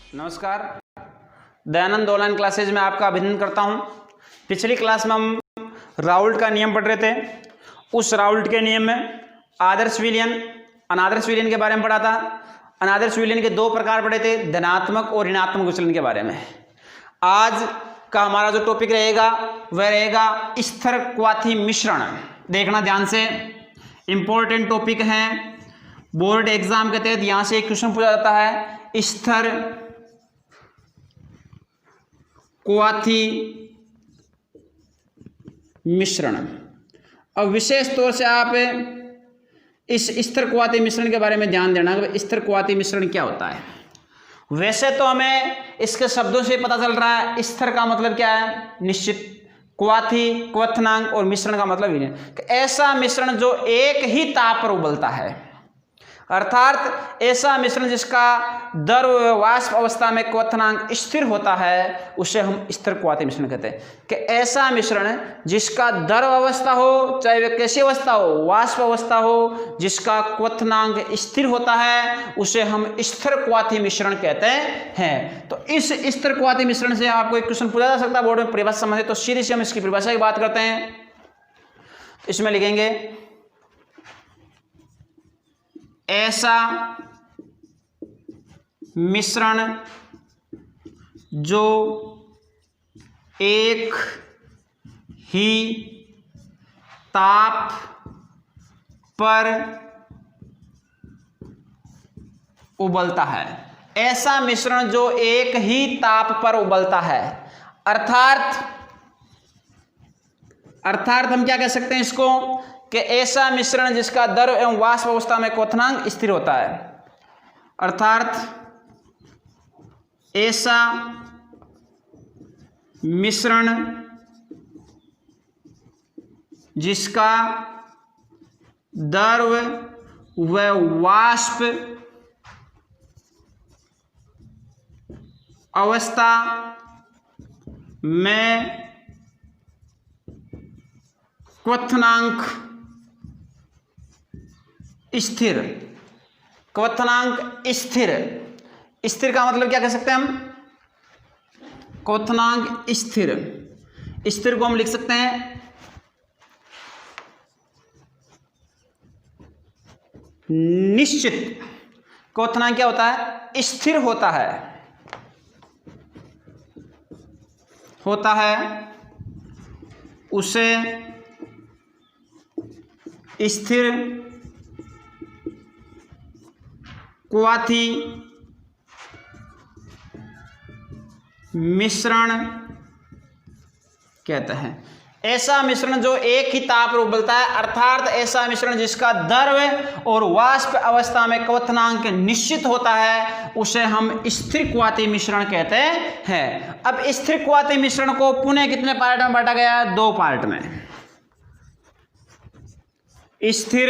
नमस्कार, Dayanand online classes में आपका अभिनंदन करता हूं। पिछली क्लास में हम राउल्ट का नियम पढ़ रहे थे। उस राउल्ट के नियम में आदर्श विलयन, अनादर्श विलयन के बारे में पढ़ा था। अनादर्श विलयन के दो प्रकार पढ़े थे, धनात्मक और ऋणात्मक विचलन के बारे में। आज का हमारा जो टॉपिक रहेगा वह रहेगा स्थिर क्वाथी मिश्रण। देखना ध्यान से, इंपॉर्टेंट टॉपिक है। बोर्ड एग्जाम के तहत यहां से एक क्वेश्चन पूछा जाता है, स्थिर क्वाथी मिश्रण। अब विशेष तौर से आप इस स्थिर क्वाथी मिश्रण के बारे में ध्यान देना कि स्थिर क्वाथी मिश्रण क्या होता है। वैसे तो हमें इसके शब्दों से पता चल रहा है, स्थिर का मतलब क्या है, निश्चित, क्वाथी क्वथनांक और मिश्रण का मतलब ही नहीं, ऐसा मिश्रण जो एक ही ताप पर उबलता है, अर्थात ऐसा मिश्रण जिसका द्रव वाष्प अवस्था में क्वथनांक स्थिर होता है उसे हम स्थिर क्वाथी मिश्रण कहते हैं। कि ऐसा मिश्रण जिसका द्रव अवस्था हो, चाहे वह कैसी अवस्था हो, वाष्प अवस्था हो, जिसका क्वथनांक स्थिर होता है उसे हम स्थिर क्वाथी मिश्रण कहते हैं। तो इस स्थिर क्वाथी मिश्रण से आपको एक क्वेश्चन पूछा जा सकता है बोर्ड में परिभाषा संबंधित। तो सीधे से हम इसकी परिभाषा की बात करते हैं। इसमें लिखेंगे, ऐसा मिश्रण जो एक ही ताप पर उबलता है। ऐसा मिश्रण जो एक ही ताप पर उबलता है, अर्थात हम क्या कह सकते हैं इसको कि ऐसा मिश्रण जिसका द्रव एवं वाष्प अवस्था में क्वथनांक स्थिर होता है, अर्थात ऐसा मिश्रण जिसका द्रव व वाष्प अवस्था में क्वथनांक स्थिर, क्वथनांक स्थिर। स्थिर का मतलब क्या कह सकते हैं हम, क्वथनांक स्थिर। स्थिर को हम लिख सकते हैं निश्चित। क्वथनांक क्या होता है, स्थिर होता है उसे स्थिर क्वाथी मिश्रण कहते हैं। ऐसा मिश्रण जो एक ही ताप पर उबलता है, अर्थात ऐसा मिश्रण जिसका द्रव और वाष्प अवस्था में क्वथनांक निश्चित होता है उसे हम स्थिर क्वाथी मिश्रण कहते हैं। अब स्थिर क्वाथी मिश्रण को पुनः कितने पार्ट में बांटा गया है, दो पार्ट में। स्थिर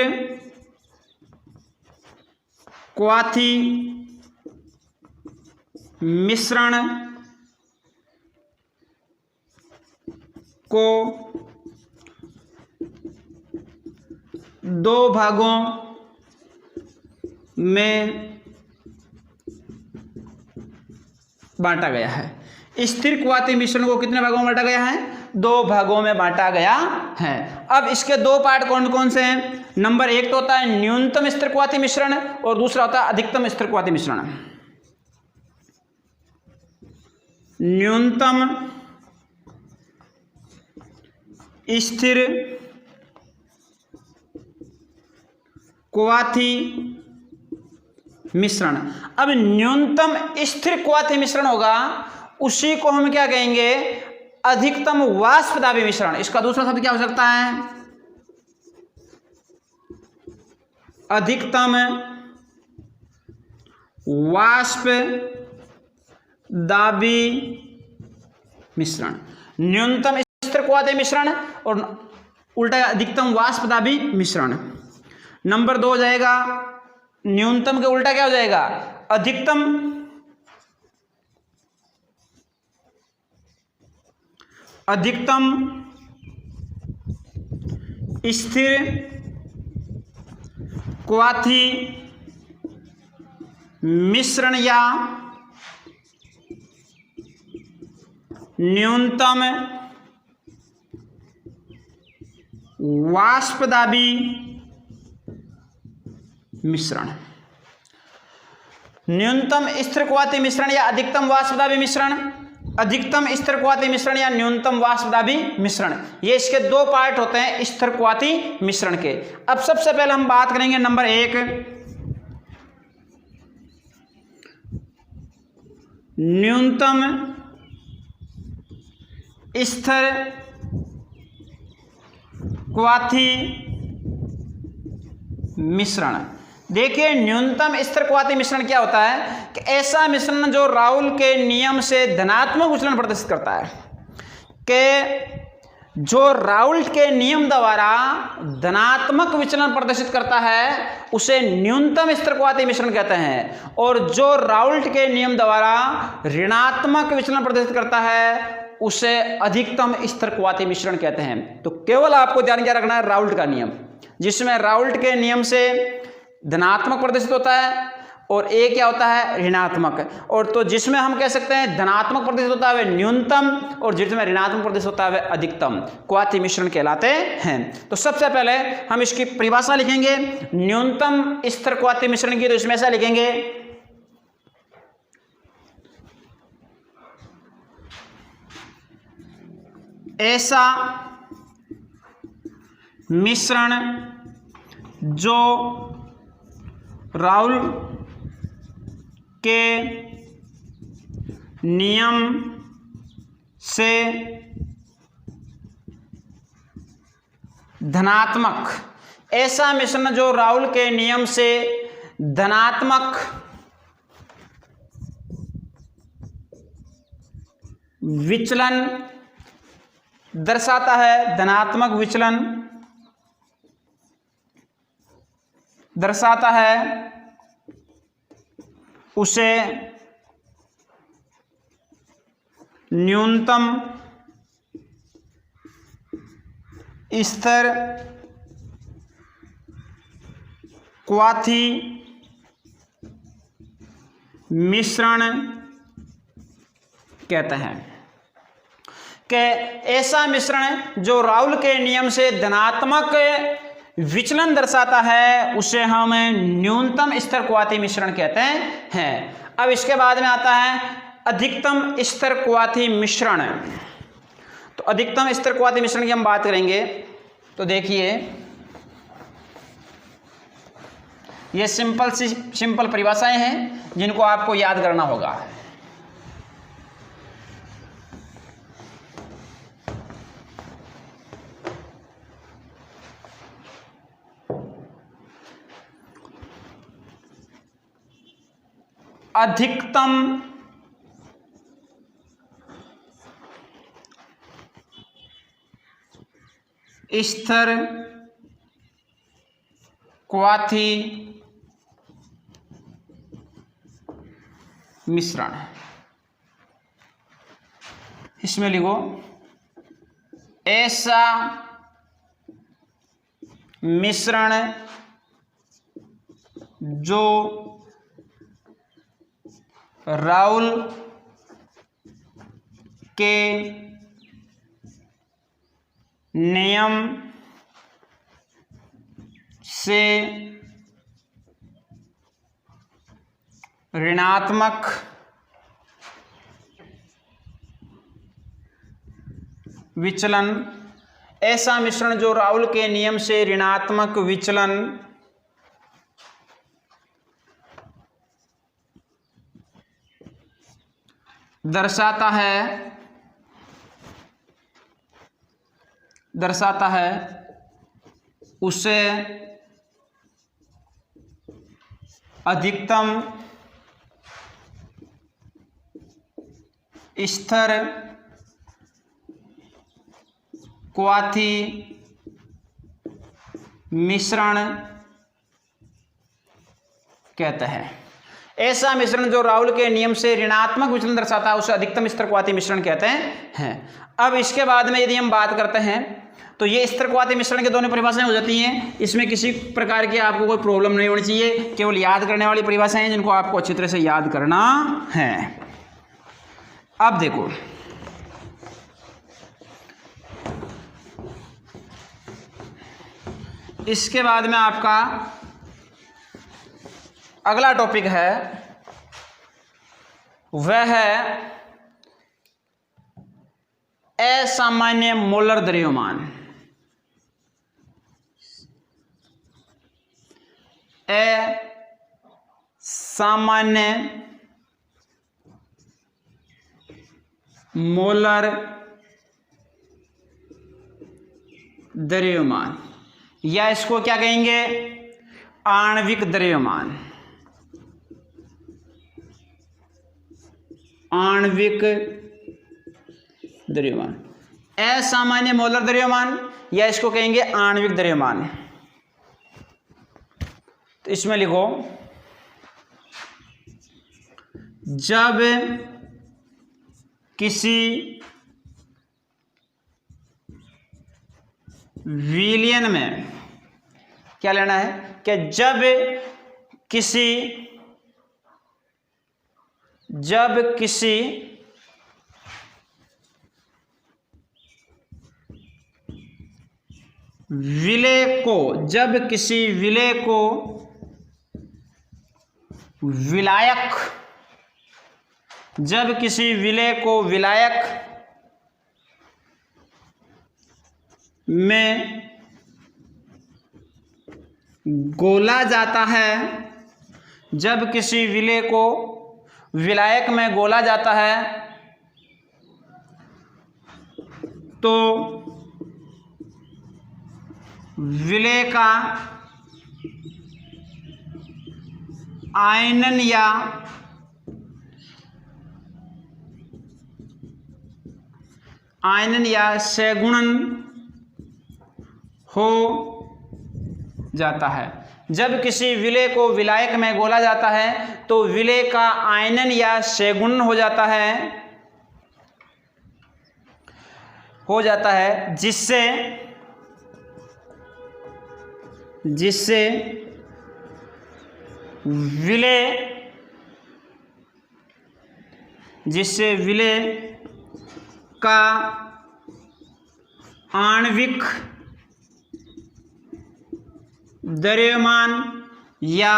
क्वाथी मिश्रण को दो भागों में बांटा गया है। स्थिर क्वाथी मिश्रण को कितने भागों में बांटा गया है, दो भागों में बांटा गया है। अब इसके दो पार्ट कौन कौन से हैं, नंबर एक तो होता है न्यूनतम स्थिर क्वाथी मिश्रण और दूसरा होता है अधिकतम स्थिर क्वाथी मिश्रण। न्यूनतम स्थिर क्वाथी मिश्रण। अब न्यूनतम स्थिर क्वाथी मिश्रण होगा उसी को हम क्या कहेंगे, अधिकतम वाष्पदाबी मिश्रण। इसका दूसरा शब्द क्या हो सकता है, अधिकतम वाष्पदाबी मिश्रण। न्यूनतम स्थिर क्वाथी मिश्रण और उल्टा अधिकतम वाष्पदाबी मिश्रण। नंबर दो हो जाएगा, न्यूनतम के उल्टा क्या हो जाएगा, अधिकतम स्थिर क्वाथी मिश्रण या न्यूनतम वाष्पदाबी मिश्रण, न्यूनतम स्थिरक्वाती मिश्रण या अधिकतम वाष्पदाबी मिश्रण, अधिकतम स्थिरक्वाती मिश्रण या न्यूनतम वाष्पदाबी मिश्रण, ये इसके दो पार्ट होते हैं स्थिरक्वाती मिश्रण के। अब सबसे पहले हम बात करेंगे नंबर 1, न्यूनतम स्थिरक्वाती मिश्रण। देखिए न्यूनतम स्थिरक्वाती मिश्रण क्या होता है कि ऐसा मिश्रण जो राउल के नियम से धनात्मक विचलन प्रदर्शित करता है, कि जो राउल के नियम द्वारा धनात्मक विचलन प्रदर्शित करता है उसे न्यूनतम स्थिरक्वाती मिश्रण कहते हैं, और जो राउल के नियम द्वारा ऋणात्मक विचलन प्रदर्शित करता है उसे अधिकतम स्थिरक्वाती मिश्रण कहते हैं। तो केवल आपको ध्यान क्या रखना है, राउल्ट का नियम, जिसमें राउल्ट के नियम से धनात्मक प्रदर्शित होता है और ए क्या होता है, ऋणात्मक, और तो जिसमें हम कह सकते हैं धनात्मक प्रदर्शित होता है वह न्यूनतम और जिसमें ऋणात्मक प्रदर्शित होता है वह अधिकतम क्वाती मिश्रण कहलाते हैं। तो सबसे पहले हम इसकी परिभाषा लिखेंगे न्यूनतम स्थिरक्वाती मिश्रण की, तो इसमें ऐसा लिखेंगे ऐसा मिश्रण जो राउल के नियम से धनात्मक, ऐसा मिश्रण जो राउल के नियम से धनात्मक विचलन दर्शाता है, धनात्मक विचलन दर्शाता है, उसे न्यूनतम स्थिरक्वाती मिश्रण कहते हैं। कि ऐसा मिश्रण जो राउल के नियम से धनात्मक विचलन दर्शाता है उसे हम न्यूनतम स्थिरक्वाती मिश्रण कहते हैं। अब इसके बाद में आता है अधिकतम स्थिरक्वाती मिश्रण। तो अधिकतम स्थिरक्वाती मिश्रण की हम बात करेंगे। तो देखिए ये सिंपल परिभाषाएं हैं जिनको आपको याद करना होगा। अधिकतम स्थिरक्वाती मिश्रण, इसमें लिखो ऐसा मिश्रण जो राउल के नियम से ऋणात्मक विचलन, ऐसा मिश्रण जो राउल के नियम से ऋणात्मक विचलन दर्शाता है उसे अधिकतम स्थिरक्वाती मिश्रण कहते हैं। ऐसा मिश्रण जो राउल के नियम से ऋणात्मक विचलन दर्शाता है उसे अधिकतम स्थिरक्वाती मिश्रण कहते हैं। अब इसके बाद में यदि हम बात करते हैं तो ये स्थिरक्वाती मिश्रण की दोनों परिभाषाएं हो जाती हैं। इसमें किसी प्रकार की आपको कोई प्रॉब्लम नहीं होनी चाहिए, केवल याद करने वाली परिभाषाएं हैं जिनको आपको अच्छी तरह से याद करना है। अब देखो इसके बाद में आपका अगला टॉपिक है वह है असामान्य मोलर द्रव्यमान। असामान्य मोलर द्रव्यमान, या इसको क्या कहेंगे, आणविक द्रव्यमान। आणविक द्रव्यमान, असामान्य मोलर द्रव्यमान, या इसको कहेंगे आणविक द्रव्यमान। तो इसमें लिखो, जब किसी विलयन में, क्या लेना है कि जब किसी विलय को, जब किसी विलय को विलायक, जब किसी विलय को विलायक में घोला जाता है, जब किसी विलय को विलायक में घोला जाता है तो विलय का आयनन या सगुणन हो जाता है। जब किसी विलय को विलायक में घोला जाता है तो विलय का आयनन या सगुणन हो जाता है, जिससे विलय का आणविक द्रव्यमान या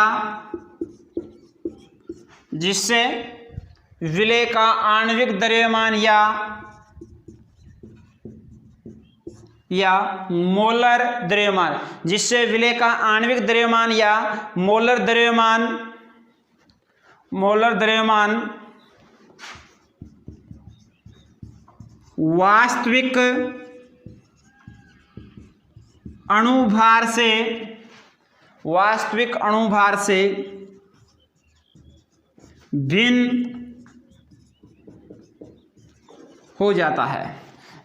जिससे विलय का आणविक द्रव्यमान या मोलर द्रव्यमान, जिससे विलय का आणविक द्रव्यमान या मोलर द्रव्यमान वास्तविक अणुभार से भिन्न हो जाता है।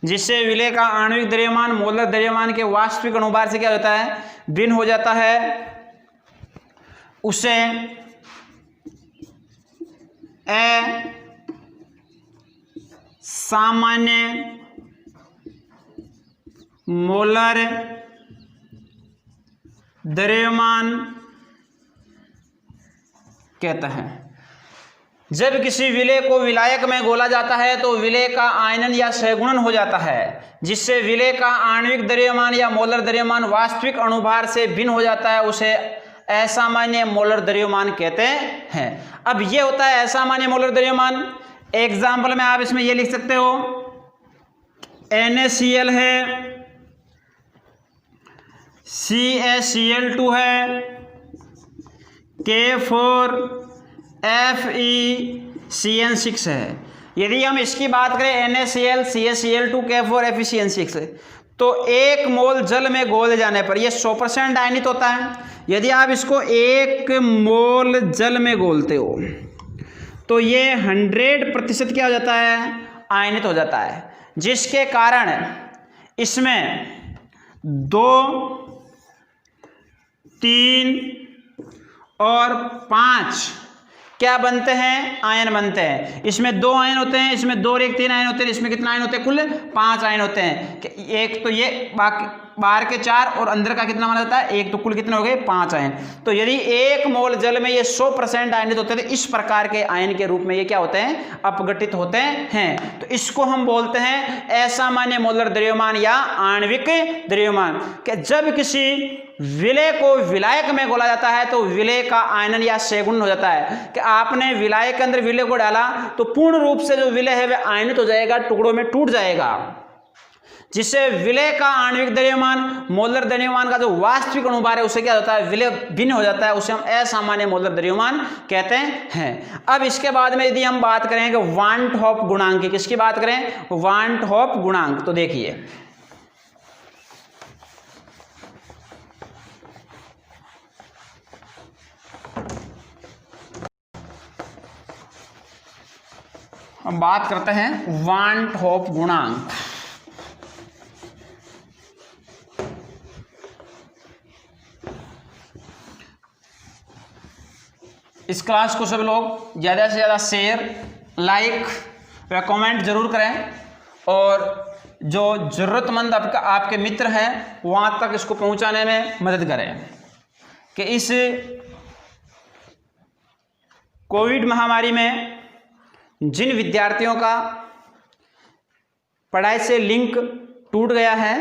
जिससे विलय का आणविक द्रव्यमान मोलर द्रव्यमान के वास्तविक अणुभार से क्या होता है, भिन्न हो जाता है, उसे असामान्य मोलर द्रव्यमान कहता है। जब किसी विलय को विलायक में घोला जाता है तो विलय का आयनन या सहगुणन हो जाता है, जिससे विलय का आणविक द्रव्यमान या मोलर द्रव्यमान वास्तविक अणुभार से भिन्न हो जाता है, उसे असामान्य मोलर द्रव्यमान कहते हैं। अब ये होता है असामान्य मोलर द्रव्यमान। एग्जाम्पल में आप इसमें ये लिख सकते हो, NaCl है, CaCl2 है, K4FeCN6 है। यदि हम इसकी बात करें NaCl, CaCl2, K4FeCN6, तो 1 मोल जल में घोल जाने पर यह 100% आयनित होता है। यदि आप इसको 1 मोल जल में घोलते हो तो ये 100% क्या हो जाता है, आयनित हो जाता है, जिसके कारण इसमें 2, 3 और 5 क्या बनते हैं, आयन बनते हैं। इसमें 2 आयन होते हैं, इसमें 2 और 1 3 आयन होते हैं, इसमें कितना आयन होते हैं, कुल 5 आयन होते हैं। एक तो ये बाकी बाहर के 4 और अंदर का कितना माना जाता है, 1, तो कुल कितने हो गए, 5 आयन। तो यदि 1 मोल जल में ये 100% आयनित होते हैं तो इस प्रकार के आयन के रूप में ये क्या होते हैं, अपघटित होते हैं। तो इसको हम बोलते हैं असामान्य मोलर द्रव्यमान या आणविक द्रव्यमान। कि जब किसी विलय को विलायक में घोला जाता है तो विलय का आयनन या सेगुण हो जाता है कि आपने विलाय के अंदर विलय को डाला तो पूर्ण रूप से जो विलय है वह आयनित हो जाएगा, टुकड़ों में टूट जाएगा, जिससे विलय का आणविक द्रव्यमान मोलर द्रव्यमान का जो वास्तविक अनुभार है उसे क्या होता है, विलय भिन्न हो जाता है, उसे हम असामान्य मोलर द्रव्यमान कहते हैं। अब इसके बाद में यदि हम बात करें कि वान हॉफ गुणांक की, किसकी बात करें, वान हॉफ गुणांक, तो देखिए हम बात करते हैं वान हॉफ गुणांक। इस क्लास को सब लोग ज़्यादा से ज़्यादा शेयर, लाइक व कमेंट जरूर करें और जो ज़रूरतमंद आपके मित्र हैं वहाँ तक इसको पहुँचाने में मदद करें कि इस कोविड महामारी में जिन विद्यार्थियों का पढ़ाई से लिंक टूट गया है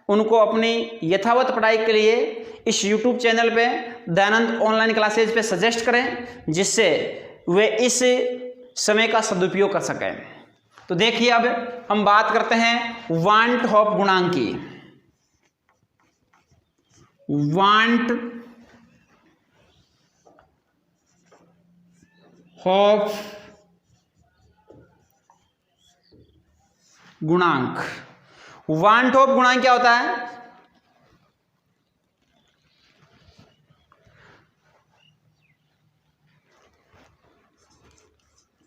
उनको अपनी यथावत पढ़ाई के लिए इस YouTube चैनल पे दयानंद ऑनलाइन क्लासेज पे सजेस्ट करें, जिससे वे इस समय का सदुपयोग कर सकें। तो देखिए अब हम बात करते हैं वान हॉफ गुणांक की। वान हॉफ गुणांक। वान हॉफ गुणांक क्या होता है,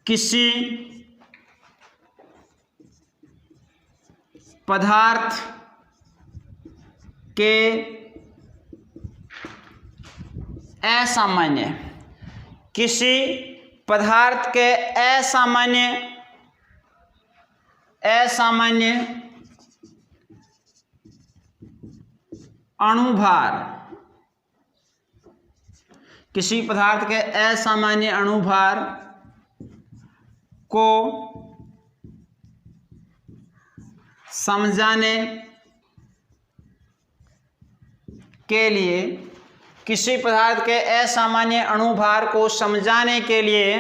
किसी पदार्थ के असामान्य, किसी पदार्थ के असामान्य अणुभार, किसी पदार्थ के असामान्य अणुभार को समझाने के लिए, किसी पदार्थ के असामान्य अणुभार को समझाने के लिए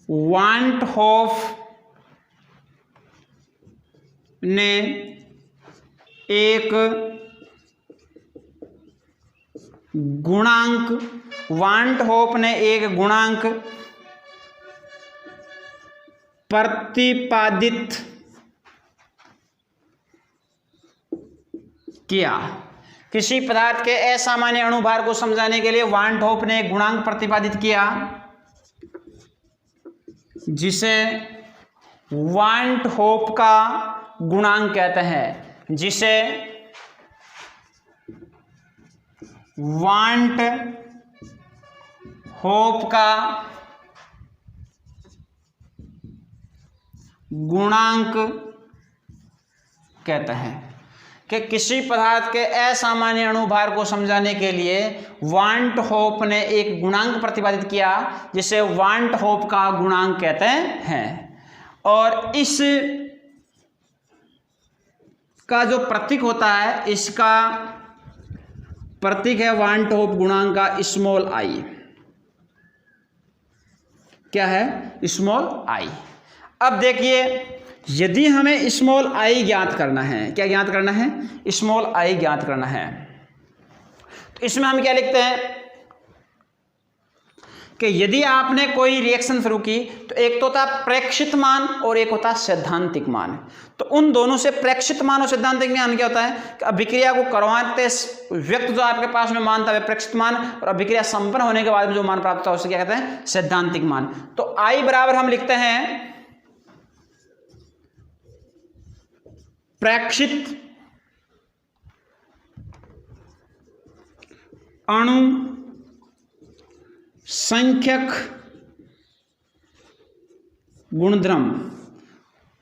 वान हॉफ ने एक गुणांक, वान हॉफ ने एक गुणांक प्रतिपादित किया। किसी पदार्थ के असामान्य अणुभार को समझाने के लिए वान हॉफ ने एक गुणांक प्रतिपादित किया जिसे वान हॉफ का गुणांक कहते हैं, जिसे वान हॉफ का गुणांक कहते हैं कि किसी पदार्थ के असामान्य अणुभार को समझाने के लिए वान हॉफ ने एक गुणांक प्रतिपादित किया जिसे वान हॉफ का गुणांक कहते हैं। और इस का जो प्रतीक होता है, इसका प्रतीक है वान हॉफ गुणांक का स्मॉल आई। क्या है, स्मॉल आई। अब देखिए यदि हमें स्मॉल आई ज्ञात करना है, क्या ज्ञात करना है, स्मॉल आई ज्ञात करना है, तो इसमें हम क्या लिखते हैं कि यदि आपने कोई रिएक्शन शुरू की तो एक तो होता प्रेक्षित मान और एक होता सैद्धांतिक मान। तो उन दोनों से प्रेक्षित मान और सैद्धांतिक मान क्या होता है कि अभिक्रिया को करवाते व्यक्त जो आपके पास में मान था वह प्रेक्षित मान, और अभिक्रिया संपन्न होने के बाद में जो मान प्राप्त होता है उसे क्या कहते हैं, सैद्धांतिक मान। तो आई बराबर हम लिखते हैं प्रेक्षित अणु संख्यक गुणधर्म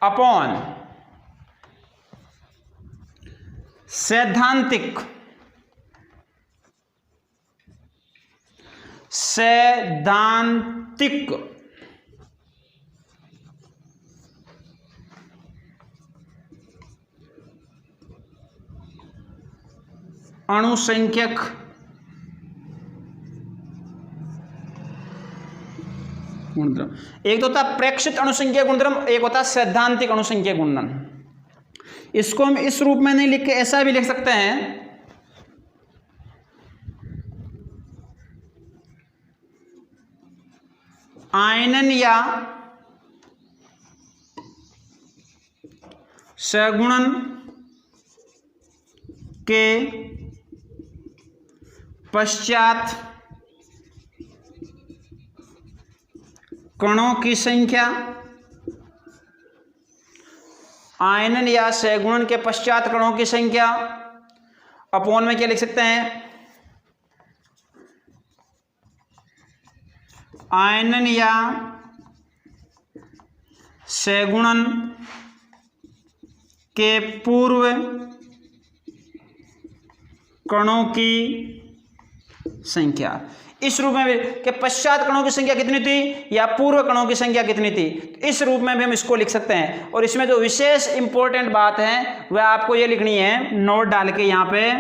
अपॉन सैद्धांतिक अणुसंख्यक गुणधर्म, एक तो होता है प्रेक्षित अणुसंख्या गुणधर्म, एक होता है सैद्धांतिक अणुसंख्या गुणधर्म। इसको हम इस रूप में नहीं लिख के ऐसा भी लिख सकते हैं, आयनन या सगुणन के पश्चात कणों की संख्या, आयनन या सगुणन के पश्चात कणों की संख्या अपॉन में क्या लिख सकते हैं, आयनन या सगुणन के पूर्व कणों की संख्या। इस रूप में भी कि पश्चात कणों की संख्या कितनी थी या पूर्व कणों की संख्या कितनी थी, तो इस रूप में भी हम इसको लिख सकते हैं। और इसमें जो विशेष इंपॉर्टेंट बात है वह आपको ये लिखनी है, नोट डाल के यहाँ पे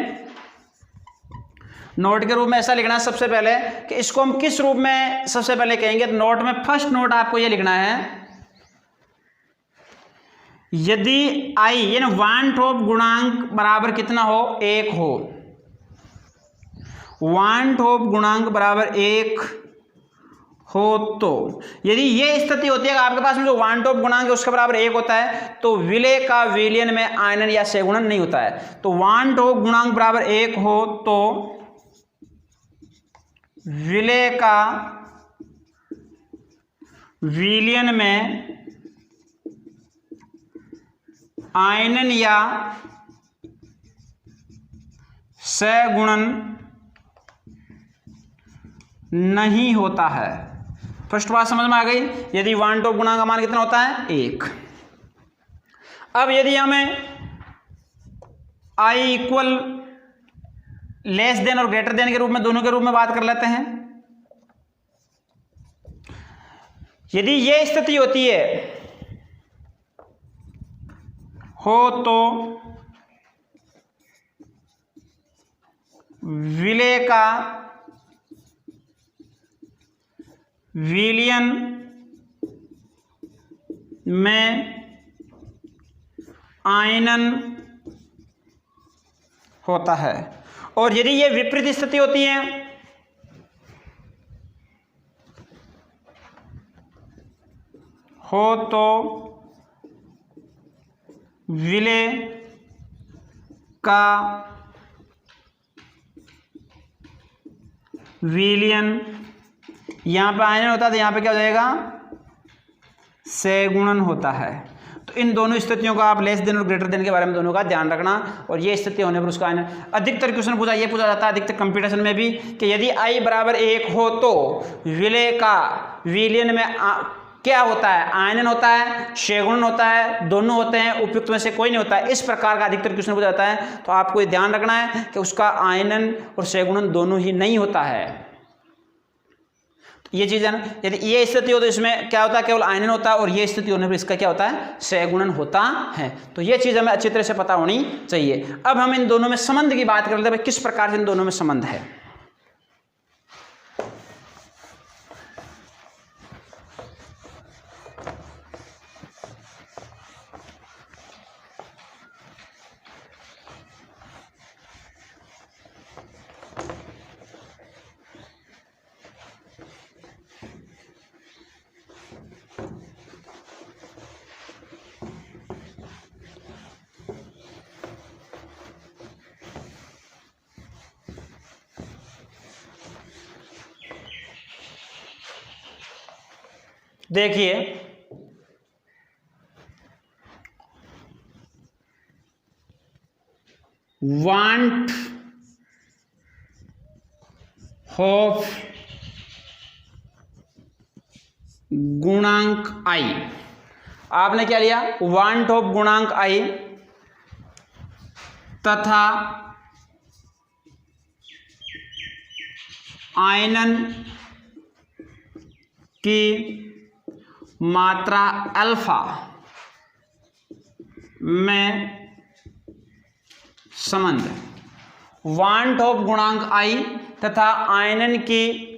नोट के रूप में ऐसा लिखना है सबसे पहले कि इसको हम किस रूप में सबसे पहले कहेंगे। तो नोट में फर्स्ट नोट आपको ये लिखना है, यदि आई यानी वान टॉप गुणांक बराबर कितना हो, 1 हो, वान टॉप गुणांक बराबर 1 हो, तो यदि ये स्थिति होती है आपके पास में जो वान टॉप गुणांक है उसके बराबर 1 होता है, तो विलय का विलयन में आयनन या सगुणन नहीं होता है। तो वान टॉप गुणांक बराबर 1 हो तो विलय का विलयन में आयनन या सगुणन नहीं होता है। फर्स्ट बात समझ में आ गई। यदि वान टॉप गुणांक का मान कितना होता है, 1। अब यदि हमें आई इक्वल लेस देन और ग्रेटर देन के रूप में, दोनों के रूप में बात कर लेते हैं। यदि ये स्थिति होती है हो तो विलय का विलयन में आयनन होता है। और यदि ये विपरीत स्थिति होती है हो तो विलय का विलयन, यहां पे आयनन होता है तो यहां पे क्या हो जाएगा, सगुणन होता है। तो इन दोनों स्थितियों का आप लेस देन और ग्रेटर देन के बारे में दोनों का ध्यान रखना। और ये स्थिति होने पर उसका आयनन, अधिकतर क्वेश्चन पूछा जाता है अधिकतर कंपटीशन में भी कि यदि आई बराबर 1 हो तो विलय का विलयन में क्या होता है, आयनन होता है, सगुणन होता है, दोनों होते हैं, उपयुक्त में से कोई नहीं होता है। इस प्रकार का अधिकतर क्वेश्चन पूछा जाता है। तो आपको ये ध्यान रखना है कि उसका आयनन और सगुणन दोनों ही नहीं होता है। ये चीज है ना, यदि ये स्थिति हो तो इसमें क्या होता है, केवल आयनन होता है, और ये स्थिति होने पर इसका क्या होता है, सगुणन होता है। तो ये चीज हमें अच्छी तरह से पता होनी चाहिए। अब हम इन दोनों में संबंध की बात कर लेते हैं, किस प्रकार से इन दोनों में संबंध है। देखिए वांट ऑफ गुणांक आई, आपने क्या लिया, वांट ऑफ गुणांक आई तथा आयनन की मात्रा अल्फा में संबंध। वान टॉप गुणांक आई तथा आयनन की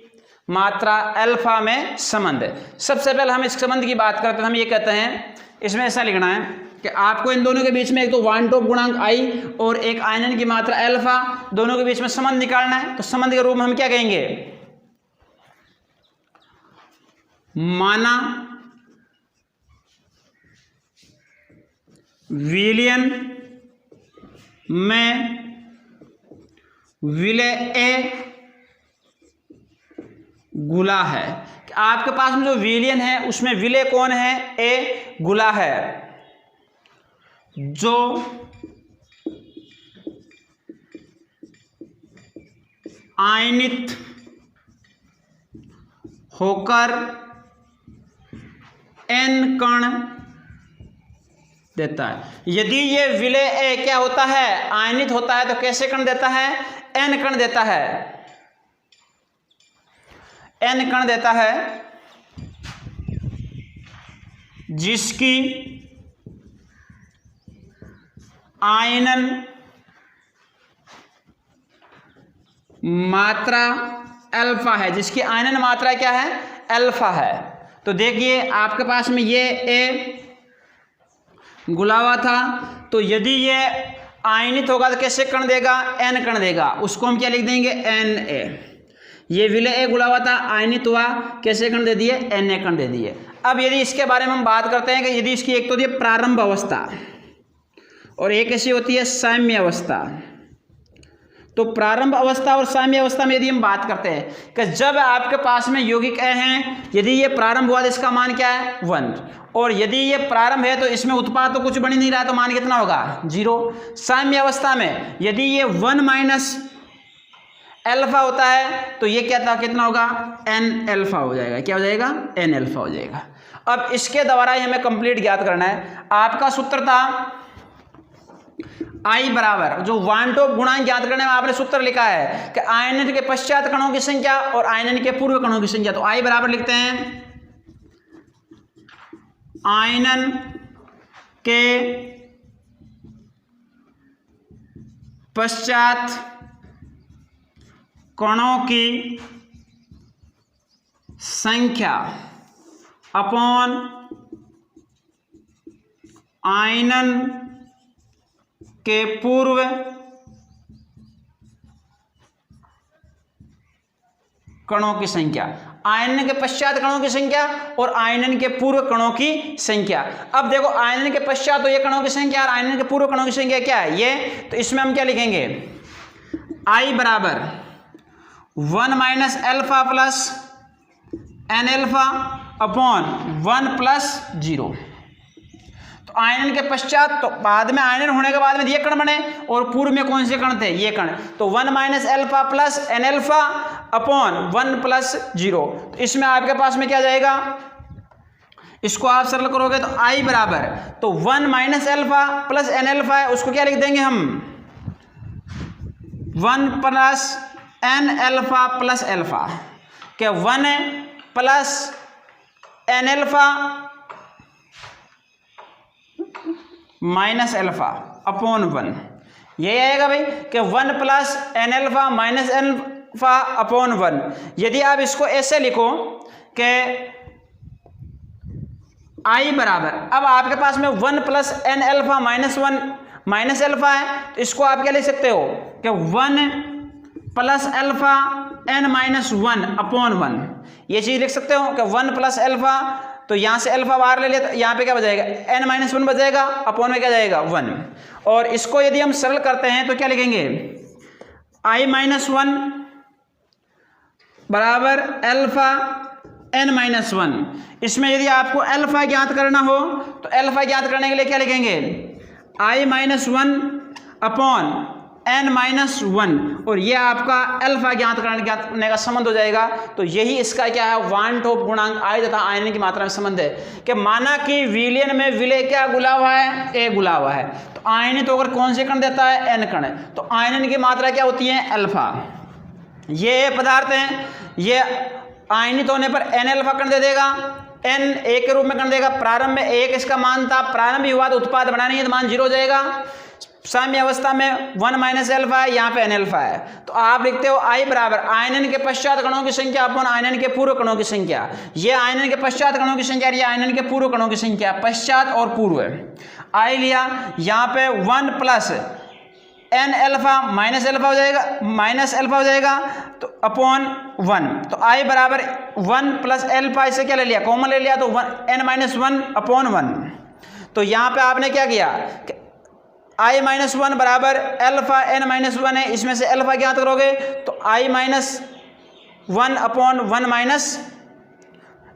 मात्रा अल्फा में संबंध है। सबसे पहले हम इस संबंध की बात करते हैं। हम ये कहते हैं, इसमें ऐसा लिखना है कि आपको इन दोनों के बीच में एक तो वान टॉप गुणांक आई और एक आयनन की मात्रा अल्फा, दोनों के बीच में संबंध निकालना है। तो संबंध के रूप में हम क्या कहेंगे, माना विलयन में विलय ए गुला है। आपके पास में जो विलयन है उसमें विलय कौन है, ए गुला है, जो आयनित होकर एन कण देता है। यदि ये विलय ए क्या होता है, आयनित होता है, तो कैसे कण देता है, एन कण देता है, एन कण देता है, जिसकी आयनन मात्रा अल्फा है, जिसकी आयनन मात्रा क्या है, अल्फा है। तो देखिए आपके पास में ये ए गुला हुआ था, तो यदि ये आयनित होगा तो कैसे कण देगा, एन कण देगा, उसको हम क्या लिख देंगे, एन ए। ये विलय ए गुला हुआ था, आयनित हुआ, कैसे कण दे दिए, एन ए कण दे दिए। अब यदि इसके बारे में हम बात करते हैं कि यदि इसकी एक तो होती है प्रारंभ अवस्था और एक ऐसी होती है साम्य अवस्था। तो प्रारंभ अवस्था और साम्य अवस्था में यदि हम बात करते हैं कि जब आपके पास में यौगिक ए हैं, यदि ये प्रारंभ हुआ तो इसका मान क्या है, 1, और यदि ये प्रारंभ है तो इसमें उत्पाद तो कुछ बन ही नहीं रहा, तो मान कितना होगा, 0। साम्य अवस्था में यदि ये 1 माइनस अल्फा होता है तो ये क्या था, कितना होगा, एन अल्फा हो जाएगा। क्या हो जाएगा, एन अल्फा हो जाएगा। अब इसके द्वारा ही हमें कंप्लीट ज्ञात करना है। आपका सूत्र था आई बराबर, जो वान टॉप गुणांक ज्ञात करने में आपने सूत्र लिखा है कि आयनन के पश्चात कणों की संख्या और आयनन के पूर्व कणों की संख्या। तो आई बराबर लिखते हैं आयनन के पश्चात कणों की संख्या अपॉन आयनन के पूर्व कणों की संख्या, आयनन के पश्चात कणों की संख्या और आयनन के पूर्व कणों की संख्या। अब देखो आयनन के पश्चात तो ये कणों की संख्या और आयनन के पूर्व कणों की संख्या क्या है, ये, तो इसमें हम क्या लिखेंगे, आई बराबर 1 minus alpha plus n alpha upon 1 प्लस 0। तो आयनन के पश्चात, तो बाद में आयनन होने के बाद में ये कण बने और पूर्व में कौन से कण थे, ये कण। तो 1 minus alpha plus n alpha upon 1 प्लस 0। तो इसमें आपके पास में क्या जाएगा, इसको आप सरल करोगे तो आई बराबर, तो 1 minus alpha plus n alpha है, उसको क्या लिख देंगे हम, 1 plus n alpha plus alpha, क्या 1 plus n alpha minus alpha upon 1। ये आएगा भाई कि 1 plus n alpha minus n alpha upon 1। यदि आप इसको ऐसे लिखो कि आई बराबर, अब आपके पास में 1 plus n alpha minus 1 minus alpha है, तो इसको आप क्या लिख सकते हो कि 1 plus alpha n minus 1 upon 1। ये चीज लिख सकते हो कि 1 प्लस अल्फा, तो यहाँ से अल्फा बाहर ले लिया तो यहाँ पे क्या बचेगा, एन माइनस 1 बचेगा, अपॉन में क्या जाएगा, 1। और इसको यदि हम सरल करते हैं तो क्या लिखेंगे, आई माइनस 1 बराबर अल्फा एन माइनस 1। इसमें यदि आपको अल्फा ज्ञात करना हो तो अल्फा ज्ञात करने के लिए क्या लिखेंगे, आई माइनस 1 अपॉन एन माइनस 1, और ये आपका अल्फा ज्ञात करने का संबंध हो जाएगा। तो यही इसका क्या है, वान टॉप गुणांक आई तथा आयनन की मात्रा में संबंध है कि माना कि विलयन में विलय क्या गुला हुआ है, ए गुला हुआ है, तो आयनित होकर कौन से कण देता है, एन कण। तो आयनन की मात्रा क्या होती है, अल्फा। ये पदार्थ हैं, ये आयनित होने पर एन अल्फा कण दे देगा, एन ए के रूप में कण देगा। प्रारंभ में 1 इसका मान था, प्रारंभ ही हुआ तो उत्पाद बना नहीं है तो मान 0 हो जाएगा। साम्य अवस्था में 1 माइनस एल्फा है, यहाँ पे n अल्फा है, तो आप लिखते हो I बराबर आयनन के पश्चात कणों की संख्या अपॉन आयनन के पूर्व कणों की संख्या। ये आयनन के पश्चात कणों की संख्या, ये आयनन के पूर्व कणों की संख्या, पश्चात और पूर्व। I लिया, यहाँ पे 1 plus n alpha minus alpha हो जाएगा, माइनस अल्फा हो जाएगा, तो अपॉन 1, तो I बराबर 1 प्लस अल्फा, इसे क्या ले लिया, कॉमन ले लिया, तो n माइनस 1 अपॉन 1। तो यहाँ पे आपने क्या किया, I माइनस 1 बराबर अल्फा n माइनस 1 है, इसमें से अल्फा ज्ञात करोगे तो I minus 1 upon 1 minus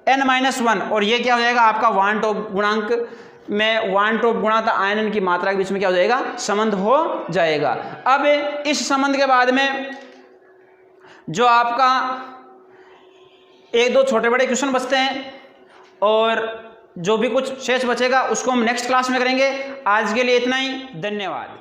n minus 1, और ये क्या हो जाएगा आपका वान टॉप गुणांक में वान टॉप गुणा था आयनन की मात्रा के बीच में क्या हो जाएगा, संबंध हो जाएगा। अब इस संबंध के बाद में जो आपका 1-2 छोटे बड़े क्वेश्चन बचते हैं और जो भी कुछ शेष बचेगा उसको हम नेक्स्ट क्लास में करेंगे। आज के लिए इतना ही, धन्यवाद।